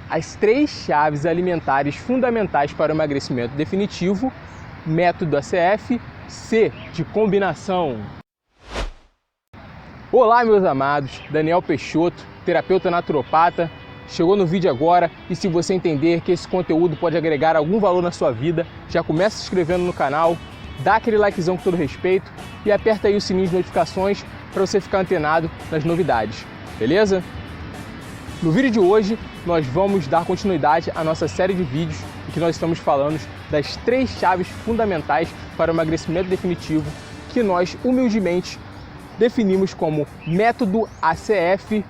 as 3 chaves alimentares fundamentais para o emagrecimento definitivo, método ACF, C de combinação. Olá, meus amados, Daniel Peixoto, terapeuta naturopata. Chegou no vídeo agora e se você entender que esse conteúdo pode agregar algum valor na sua vida, já começa se inscrevendo no canal, dá aquele likezão com todo respeito e aperta aí o sininho de notificações para você ficar antenado nas novidades, beleza? No vídeo de hoje, nós vamos dar continuidade à nossa série de vídeos em que nós estamos falando das 3 chaves fundamentais para o emagrecimento definitivo que nós, humildemente, definimos como método ACF,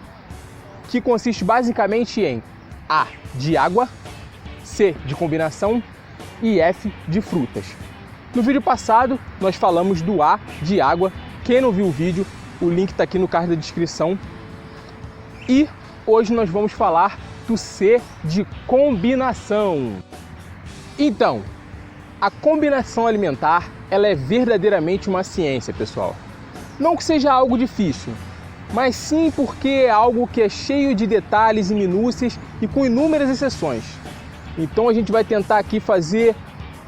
que consiste basicamente em A de água, C de combinação e F de frutas. No vídeo passado, nós falamos do A de água. Quem não viu o vídeo, o link está aqui no card da descrição. E hoje nós vamos falar do C de combinação. Então, a combinação alimentar, ela é verdadeiramente uma ciência, pessoal. Não que seja algo difícil, mas sim porque é algo que é cheio de detalhes e minúcias e com inúmeras exceções. Então a gente vai tentar aqui fazer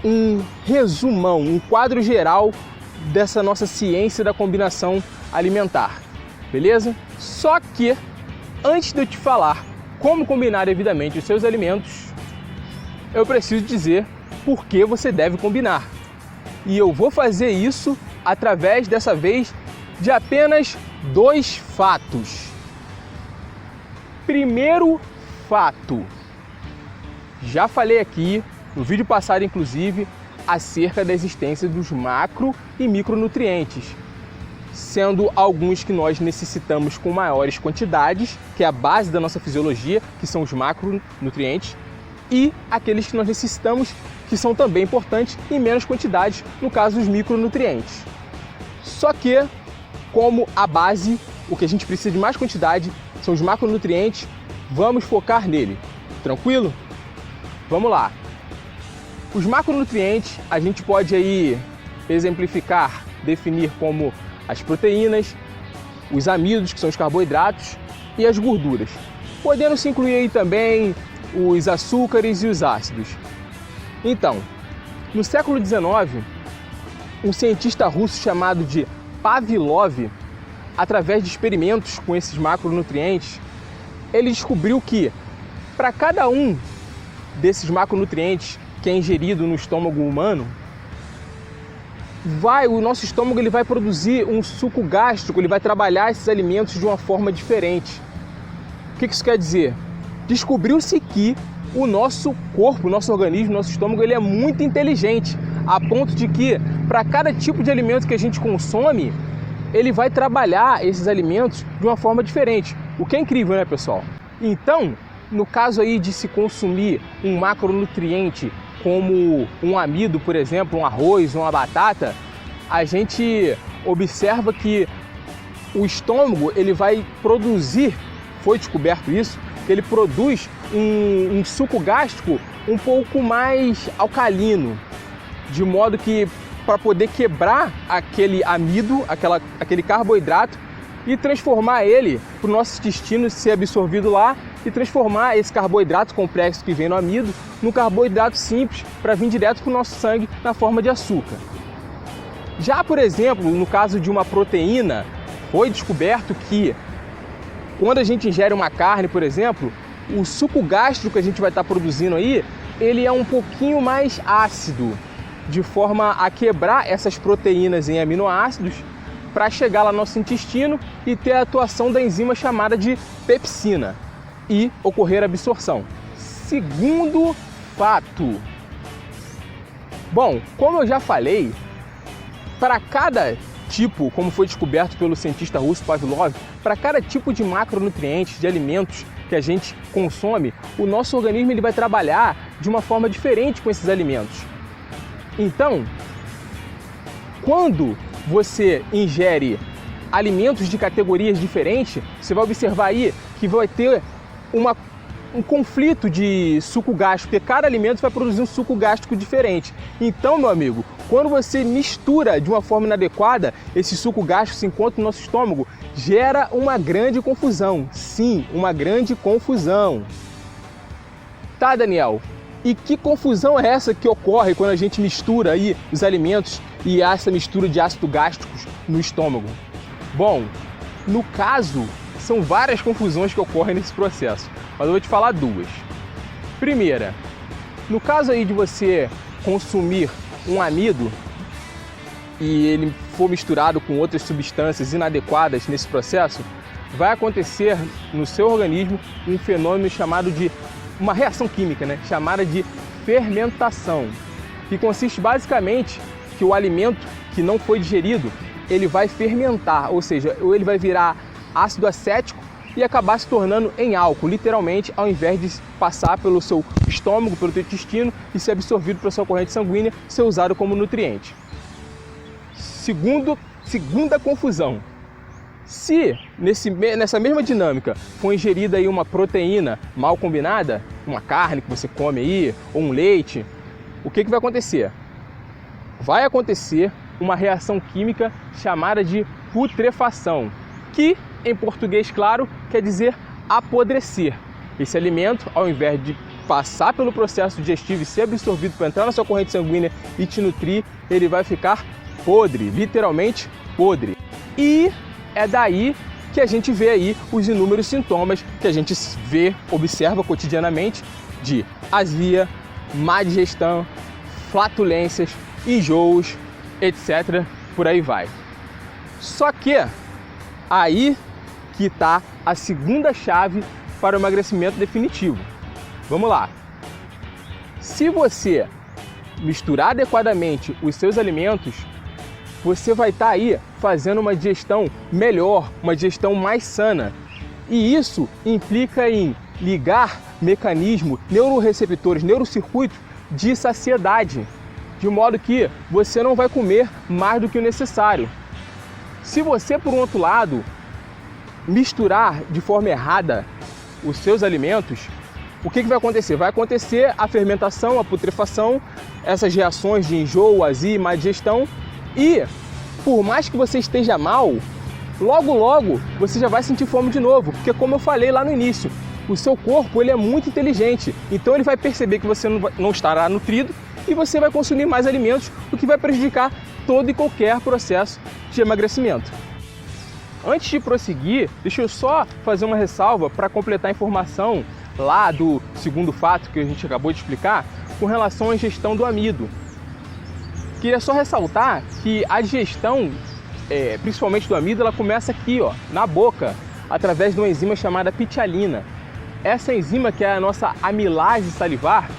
um resumão, um quadro geral dessa nossa ciência da combinação alimentar, beleza? Só que, antes de eu te falar como combinar devidamente os seus alimentos, eu preciso dizer por que você deve combinar. E eu vou fazer isso através, dessa vez, de apenas 2 fatos. Primeiro fato, já falei aqui no vídeo passado, inclusive, acerca da existência dos macro e micronutrientes, sendo alguns que nós necessitamos com maiores quantidades, que é a base da nossa fisiologia, que são os macronutrientes, e aqueles que nós necessitamos, que são também importantes, em menos quantidades, no caso dos micronutrientes. Só que, como a base, o que a gente precisa de mais quantidade são os macronutrientes, vamos focar nele. Tranquilo? Vamos lá. Os macronutrientes a gente pode aí exemplificar, definir como as proteínas, os amidos, que são os carboidratos, e as gorduras. Podendo se incluir aí também os açúcares e os ácidos. Então, no século XIX, um cientista russo chamado de Pavlov, através de experimentos com esses macronutrientes, ele descobriu que para cada um desses macronutrientes que é ingerido no estômago humano, o nosso estômago ele vai produzir um suco gástrico, ele vai trabalhar esses alimentos de uma forma diferente. O que isso quer dizer? Descobriu-se que o nosso corpo, o nosso organismo, o nosso estômago, ele é muito inteligente, a ponto de que, para cada tipo de alimento que a gente consome, ele vai trabalhar esses alimentos de uma forma diferente. O que é incrível, né, pessoal? Então, no caso aí de se consumir um macronutriente como um amido, por exemplo, um arroz, uma batata, a gente observa que o estômago ele vai produzir, foi descoberto isso, que ele produz um suco gástrico um pouco mais alcalino, de modo que para poder quebrar aquele amido, aquele carboidrato e transformar ele para o nosso intestino ser absorvido lá e transformar esse carboidrato complexo que vem no amido num carboidrato simples para vir direto para o nosso sangue na forma de açúcar. Já, por exemplo, no caso de uma proteína, foi descoberto que quando a gente ingere uma carne, por exemplo, o suco gástrico que a gente vai estar produzindo aí, ele é um pouquinho mais ácido, de forma a quebrar essas proteínas em aminoácidos para chegar lá no nosso intestino e ter a atuação da enzima chamada de pepsina e ocorrer a absorção. Segundo fato. Bom, como eu já falei, para cada tipo, como foi descoberto pelo cientista russo Pavlov, para cada tipo de macronutrientes, de alimentos que a gente consome, o nosso organismo ele vai trabalhar de uma forma diferente com esses alimentos. Então, quando você ingere alimentos de categorias diferentes, você vai observar aí que vai ter um conflito de suco gástrico, porque cada alimento vai produzir um suco gástrico diferente. Então, meu amigo, quando você mistura de uma forma inadequada, esse suco gástrico se encontra no nosso estômago, gera uma grande confusão. Sim, uma grande confusão. Tá, Daniel, e que confusão é essa que ocorre quando a gente mistura aí os alimentos e essa mistura de ácidos gástricos no estômago? Bom, no caso, são várias confusões que ocorrem nesse processo, mas eu vou te falar duas. Primeira, no caso aí de você consumir um amido e ele for misturado com outras substâncias inadequadas nesse processo, vai acontecer no seu organismo um fenômeno chamado de uma reação química, chamada de fermentação, que consiste basicamente que o alimento que não foi digerido, ele vai fermentar, ou seja, ele vai virar ácido acético e acabar se tornando em álcool, literalmente, ao invés de passar pelo seu estômago, pelo seu intestino e ser absorvido pela sua corrente sanguínea, ser usado como nutriente. Segunda confusão. Se nessa mesma dinâmica for ingerida aí uma proteína mal combinada, uma carne que você come aí, ou um leite, o que vai acontecer? Vai acontecer uma reação química chamada de putrefação, que em português claro quer dizer apodrecer. Esse alimento, ao invés de passar pelo processo digestivo e ser absorvido para entrar na sua corrente sanguínea e te nutrir, ele vai ficar podre, literalmente podre. E é daí que a gente vê aí os inúmeros sintomas que a gente observa cotidianamente de azia, má digestão, flatulências, enjoos, etc. Por aí vai. Só que aí que está a segunda chave para o emagrecimento definitivo. Vamos lá. Se você misturar adequadamente os seus alimentos, você vai estar aí fazendo uma digestão melhor, uma digestão mais sana. E isso implica em ligar mecanismos, neuroreceptores, neurocircuitos de saciedade, de modo que você não vai comer mais do que o necessário. Se você, por um outro lado, misturar de forma errada os seus alimentos, o que vai acontecer? Vai acontecer a fermentação, a putrefação, essas reações de enjoo, azia e má digestão. E, por mais que você esteja mal, logo você já vai sentir fome de novo, porque como eu falei lá no início, o seu corpo ele é muito inteligente, então ele vai perceber que você não estará nutrido e você vai consumir mais alimentos, o que vai prejudicar todo e qualquer processo de emagrecimento. Antes de prosseguir, deixa eu só fazer uma ressalva para completar a informação lá do segundo fato que a gente acabou de explicar, com relação à ingestão do amido. Queria só ressaltar que a digestão, principalmente do amido, ela começa aqui, na boca, através de uma enzima chamada pitialina. Essa enzima, que é a nossa amilase salivar,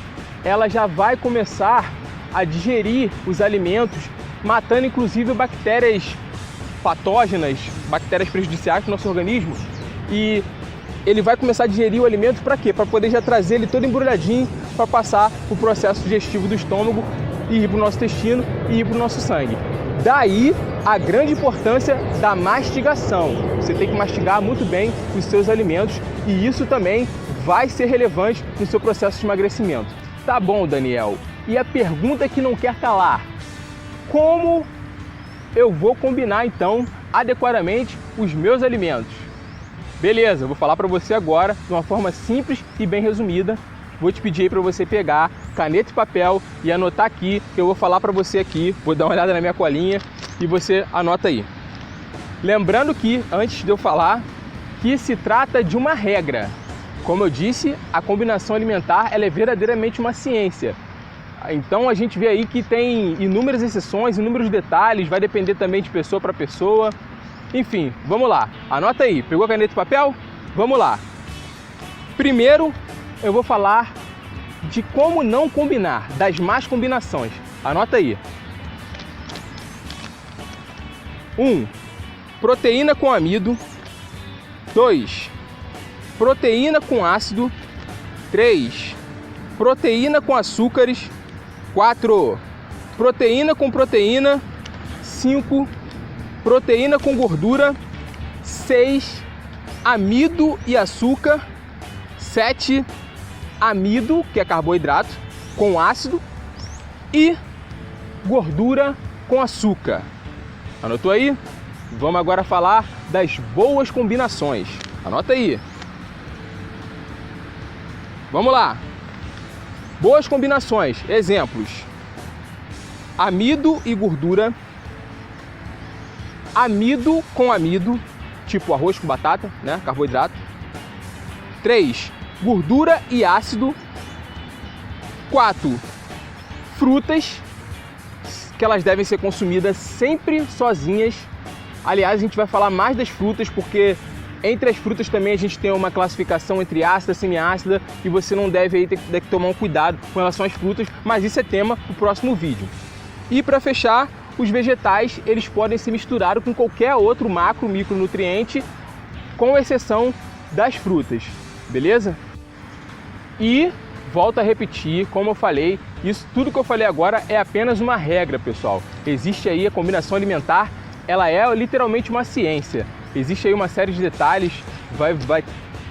ela já vai começar a digerir os alimentos, matando inclusive bactérias patógenas, bactérias prejudiciais para o nosso organismo. E ele vai começar a digerir o alimento para quê? Para poder já trazer ele todo embrulhadinho para passar o processo digestivo do estômago e ir para o nosso intestino e ir para o nosso sangue. Daí a grande importância da mastigação. Você tem que mastigar muito bem os seus alimentos e isso também vai ser relevante no seu processo de emagrecimento. Tá bom, Daniel. E a pergunta que não quer calar: como eu vou combinar então adequadamente os meus alimentos? Beleza, eu vou falar para você agora de uma forma simples e bem resumida. Vou te pedir aí para você pegar caneta e papel e anotar aqui, que eu vou falar para você aqui. Vou dar uma olhada na minha colinha e você anota aí. Lembrando que, antes de eu falar, que se trata de uma regra. Como eu disse, a combinação alimentar ela é verdadeiramente uma ciência. Então a gente vê aí que tem inúmeras exceções, inúmeros detalhes, vai depender também de pessoa para pessoa. Enfim, vamos lá. Anota aí. Pegou a caneta e papel? Vamos lá. Primeiro, eu vou falar de como não combinar, das más combinações. Anota aí. 1. Proteína com amido. 2. Proteína com ácido. 3. Proteína com açúcares. 4. Proteína com proteína. 5. Proteína com gordura. 6. Amido e açúcar. 7. Amido, que é carboidrato, com ácido. E gordura com açúcar. Anotou aí? Vamos agora falar das boas combinações. Anota aí. Vamos lá. Boas combinações, exemplos: amido e gordura, amido com amido, tipo arroz com batata, né? Carboidrato. 3. Gordura e ácido. 4. Frutas, que elas devem ser consumidas sempre sozinhas. Aliás, a gente vai falar mais das frutas, porque entre as frutas também a gente tem uma classificação entre ácida e semiácida, e você não deve aí ter que tomar um cuidado com relação às frutas, mas isso é tema do próximo vídeo. E para fechar, os vegetais, eles podem se misturar com qualquer outro macro, micronutriente, com exceção das frutas, beleza? E volto a repetir, como eu falei, isso tudo que eu falei agora é apenas uma regra, pessoal. Existe aí a combinação alimentar, ela é literalmente uma ciência. Existe aí uma série de detalhes,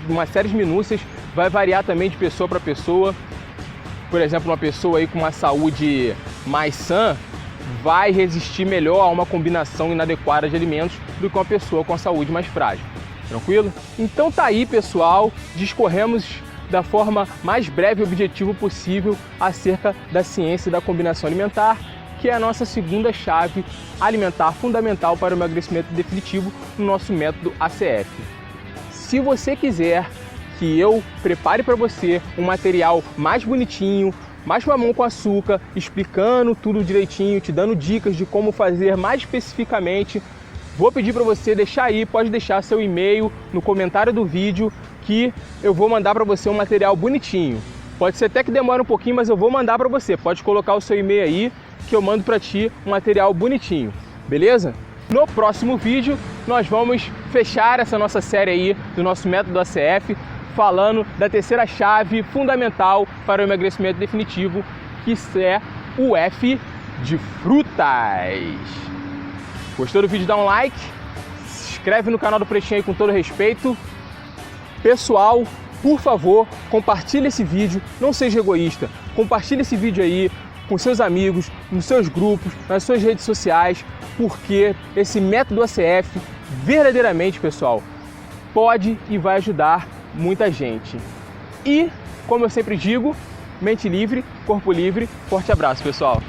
uma série de minúcias, vai variar também de pessoa para pessoa. Por exemplo, uma pessoa aí com uma saúde mais sã vai resistir melhor a uma combinação inadequada de alimentos do que uma pessoa com a saúde mais frágil. Tranquilo? Então tá aí, pessoal, discorremos da forma mais breve e objetiva possível acerca da ciência da combinação alimentar, que é a nossa segunda chave alimentar fundamental para o emagrecimento definitivo no nosso método ACF. Se você quiser que eu prepare para você um material mais bonitinho, mais mamão com açúcar, explicando tudo direitinho, te dando dicas de como fazer mais especificamente, vou pedir para você deixar aí, pode deixar seu e-mail no comentário do vídeo, que eu vou mandar para você um material bonitinho. Pode ser até que demore um pouquinho, mas eu vou mandar para você. Pode colocar o seu e-mail aí, que eu mando para ti um material bonitinho, beleza? No próximo vídeo, nós vamos fechar essa nossa série aí do nosso método ACF, falando da terceira chave fundamental para o emagrecimento definitivo, que é o F de frutas. Gostou do vídeo? Dá um like, se inscreve no canal do Pretinho aí com todo respeito. Pessoal, por favor, compartilhe esse vídeo, não seja egoísta, compartilhe esse vídeo aí com seus amigos, nos seus grupos, nas suas redes sociais, porque esse método ACF, verdadeiramente, pessoal, pode e vai ajudar muita gente. E, como eu sempre digo, mente livre, corpo livre, forte abraço, pessoal!